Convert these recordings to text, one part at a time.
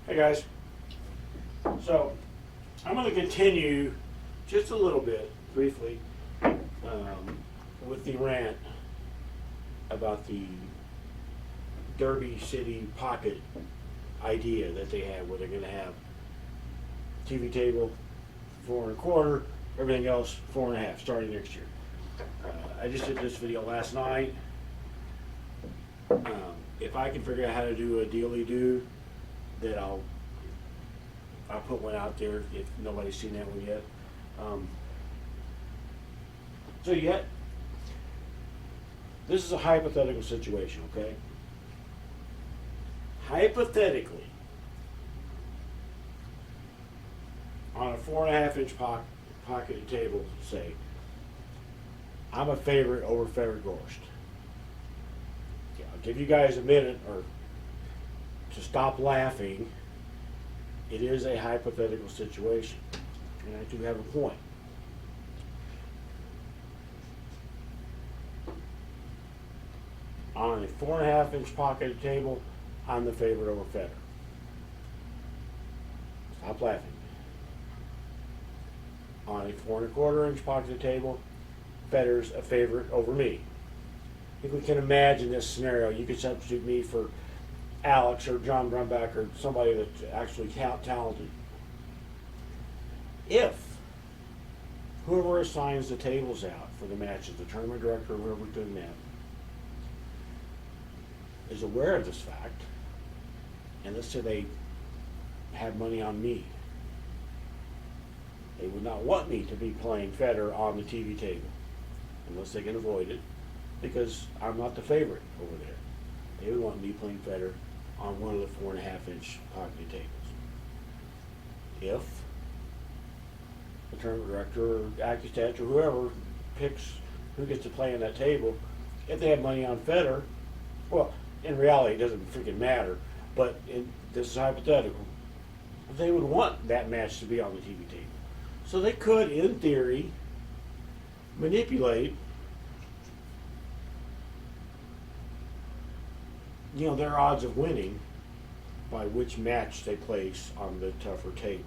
Hey guys, so I'm going to continue just a little bit, briefly, with the rant about the Derby City Pocket idea that they have, where they're going to have TV table 4.25, everything else 4.5, starting next year. I just did this video last night. If I can figure out how to do a dealy-do, that I'll put one out there if nobody's seen that one yet. So yet, this is a hypothetical situation, okay? Hypothetically, on a 4.5-inch pocket table, say, I'm a favorite over Federer Gorst. Yeah, I'll give you guys a minute or to stop laughing. It is a hypothetical situation, and I do have a point. On a 4.5-inch pocket table, I'm the favorite over Federer. Stop laughing. On a 4.25-inch pocket table, Federer's a favorite over me. If we can imagine this scenario, you could substitute me for Alex or John Brumback or somebody that's actually talented. If whoever assigns the tables out for the matches, the tournament director or whoever's doing that, is aware of this fact, and let's say they have money on me, they would not want me to be playing Federer on the TV table, unless they can avoid it, because I'm not the favorite over there. They would want me playing Federer on one of the 4.5-inch pocket tables. If the tournament director or Accustat or whoever picks who gets to play on that table, if they have money on Federer, well, in reality it doesn't freaking matter, but this is hypothetical, they would want that match to be on the TV table. So they could, in theory, manipulate their odds of winning by which match they place on the tougher table.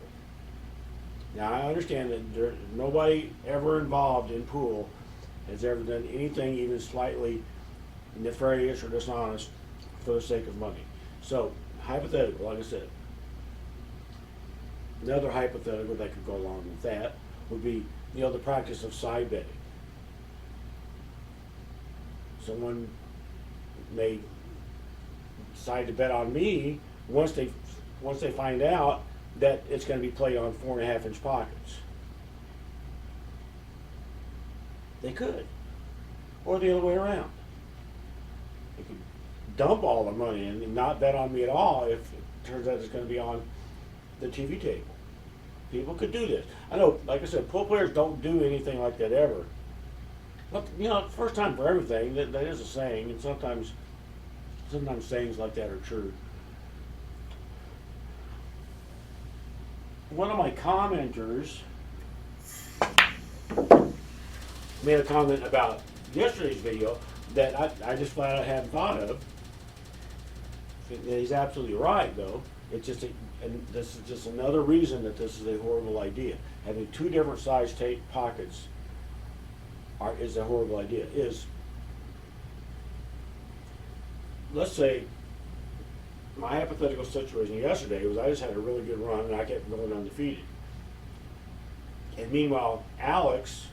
Now I understand that nobody ever involved in pool has ever done anything even slightly nefarious or dishonest for the sake of money. So hypothetical, like I said, another hypothetical that could go along with that would be the practice of side betting. Someone may decide to bet on me once they find out that it's going to be played on 4.5-inch pockets. They could, or the other way around. They could dump all the money and not bet on me at all if it turns out it's going to be on the TV table. People could do this. I know, like I said, pool players don't do anything like that ever. But first time for everything. That is a saying, and sometimes sayings like that are true. One of my commenters made a comment about yesterday's video that I just flat out hadn't thought of. He's absolutely right, though. It's just and this is just another reason that this is a horrible idea. Having two different size pockets is a horrible idea. Let's say my hypothetical situation yesterday was I just had a really good run and I kept going undefeated. And meanwhile, Alex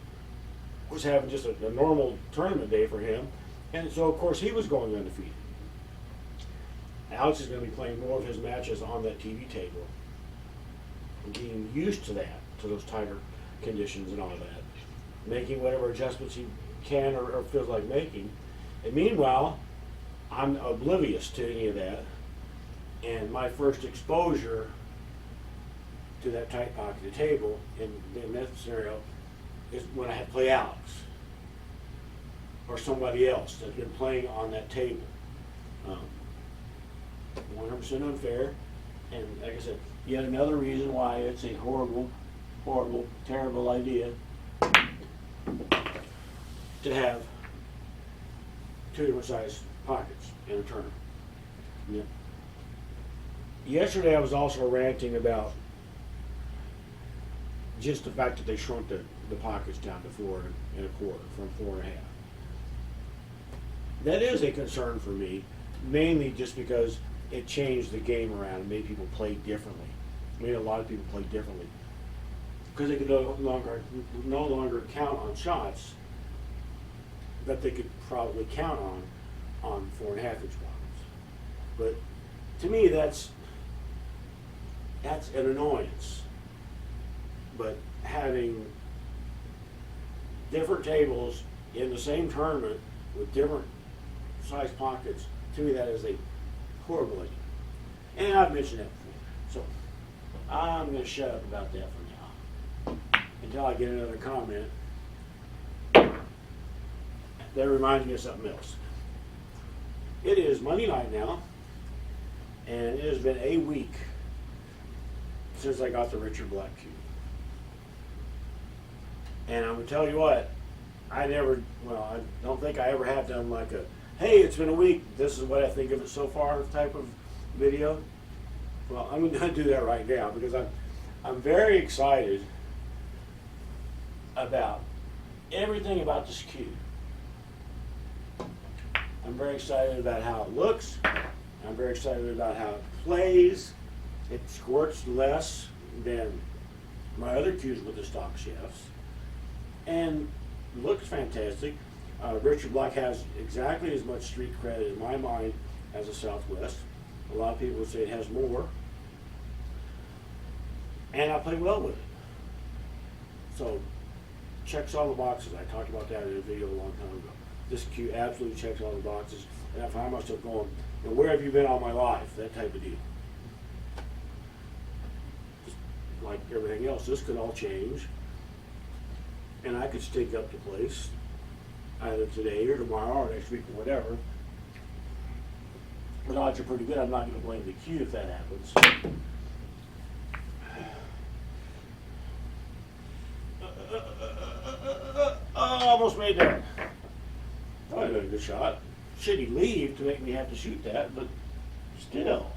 was having just a normal tournament day for him, and so of course he was going undefeated. Alex is going to be playing more of his matches on that TV table and getting used to that, to those tighter conditions and all that, making whatever adjustments he can or feels like making. And meanwhile, I'm oblivious to any of that, and my first exposure to that tight pocket table in that scenario is when I had to play Alex or somebody else that's been playing on that table. 100% unfair, and like I said, yet another reason why it's a horrible, terrible idea to have two different size pockets in a tournament. Yeah. Yesterday I was also ranting about just the fact that they shrunk the pockets down to 4 1/4 from 4 1/2. That is a concern for me, mainly just because it changed the game around and made people play differently. Made a lot of people play differently because they could no longer count on shots that they could probably count on 4 1/2 inch bottles. But to me, that's an annoyance. But having different tables in the same tournament with different size pockets, to me that is a horrible idea. And I've mentioned that before. So I'm going to shut up about that for now until I get another comment that reminds me of something else. It is Monday night now, and it has been a week since I got the Richard Black cube. And I'm going to tell you what, I don't think I ever have done like a, hey, it's been a week, this is what I think of it so far type of video. Well, I'm going to do that right now because I'm very excited about everything about this cube. I'm very excited about how it looks. I'm very excited about how it plays. It squirts less than my other cubes with the stock shafts. And looks fantastic. Richard Black has exactly as much street credit in my mind as a Southwest. A lot of people would say it has more. And I play well with it. So, checks all the boxes. I talked about that in a video a long time ago. This cube absolutely checks all the boxes. And I find myself going, where have you been all my life? That type of deal. Just like everything else, this could all change. And I could stink up the place either today or tomorrow or next week or whatever. But odds are pretty good. I'm not going to blame the cue if that happens. Almost made that. Thought I got a good shot. Shitty leave to make me have to shoot that, but still.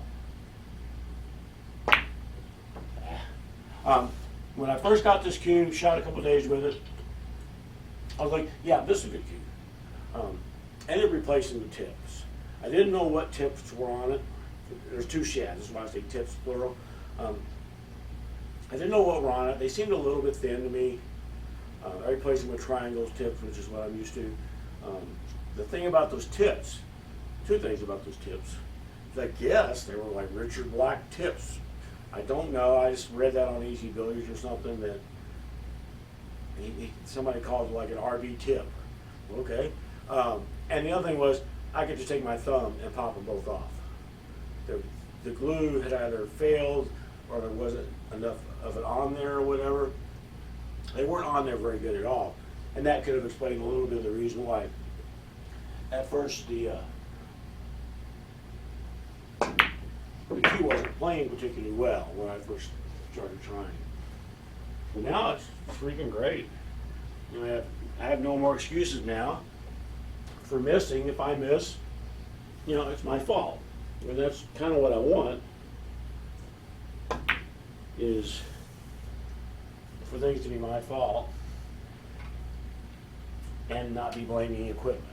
When I first got this cube, shot a couple days with it, I was like, yeah, this is a good cube. Ended replacing the tips. I didn't know what tips were on it. There's two shafts, that's why I say tips, plural. I didn't know what were on it. They seemed a little bit thin to me. I replaced them with triangles tips, which is what I'm used to. The thing about those tips, two things about those tips, is I guess they were like Richard Black tips. I don't know, I just read that on Easy Billiards or something that somebody called it like an RB tip. Okay. And the other thing was, I could just take my thumb and pop them both off. The glue had either failed or there wasn't enough of it on there or whatever. They weren't on there very good at all. And that could have explained a little bit of the reason why at first the key wasn't playing particularly well when I first started trying. But now it's freaking great. You know, I have no more excuses now for missing. If I miss, you know, it's my fault. And that's kind of what I want, is for things to be my fault and not be blaming equipment.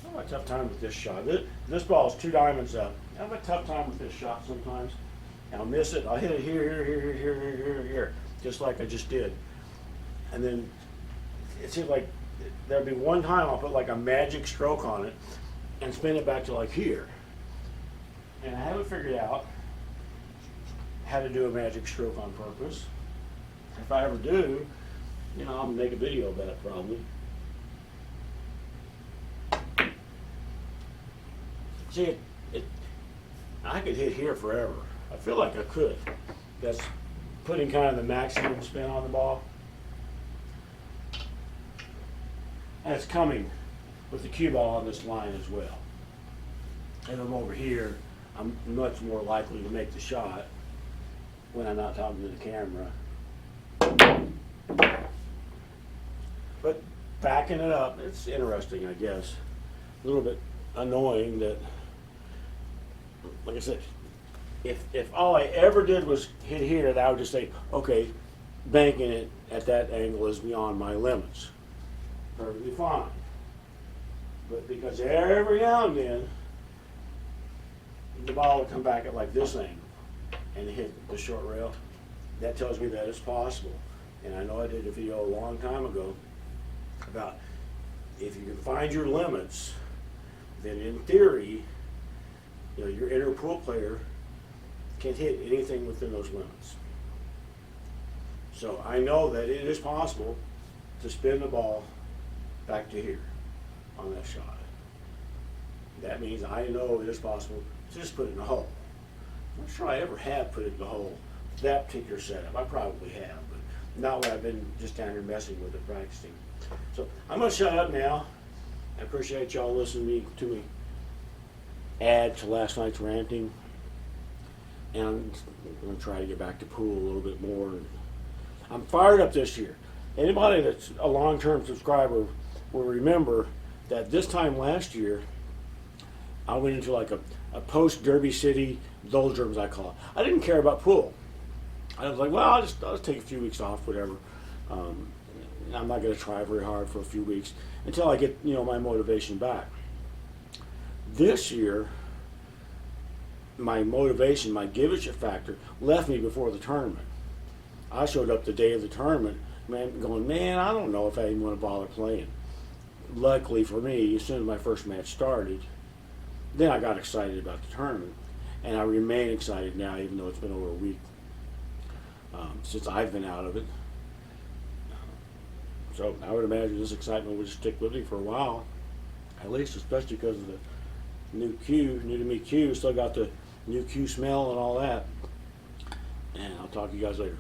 I have a tough time with this shot. This ball is 2 diamonds up. I have a tough time with this shot sometimes. I'll miss it. I'll hit it here, just like I just did. And then it seems like there'll be one time I'll put like a magic stroke on it and spin it back to like here. And I haven't figured out how to do a magic stroke on purpose. If I ever do, you know, I'll make a video about it probably. See, I could hit here forever. I feel like I could. That's putting kind of the maximum spin on the ball. And it's coming with the cue ball on this line as well. And I'm over here, I'm much more likely to make the shot when I'm not talking to the camera. But backing it up, it's interesting, I guess. A little bit annoying that, like I said, if all I ever did was hit here, that I would just say, okay, banking it at that angle is beyond my limits. Perfectly fine. But because every now and then, the ball will come back at like this angle and hit the short rail, that tells me that it's possible. And I know I did a video a long time ago about if you can find your limits, then in theory, your inner pool player can hit anything within those limits. So I know that it is possible to spin the ball back to here on that shot. That means I know it is possible to just put it in the hole. I'm not sure I ever have put it in the hole, that particular setup. I probably have, but not when I've been just down here messing with it, practicing. So I'm going to shut up now. I appreciate y'all listening to me add to last night's ranting. And I'm going to try to get back to pool a little bit more. I'm fired up this year. Anybody that's a long-term subscriber will remember that this time last year, I went into like a post-Derby City doldrums, I call it. I didn't care about pool. I was like, well, I'll just take a few weeks off, whatever. I'm not going to try very hard for a few weeks until I get, my motivation back. This year, my motivation, my give-a-shit factor, left me before the tournament. I showed up the day of the tournament, going, I don't know if I even want to bother playing. Luckily for me, as soon as my first match started, then I got excited about the tournament, and I remain excited now, even though it's been over a week since I've been out of it. So I would imagine this excitement would stick with me for a while, at least, especially because of the new to me cue, still got the new cue smell and all that. And I'll talk to you guys later.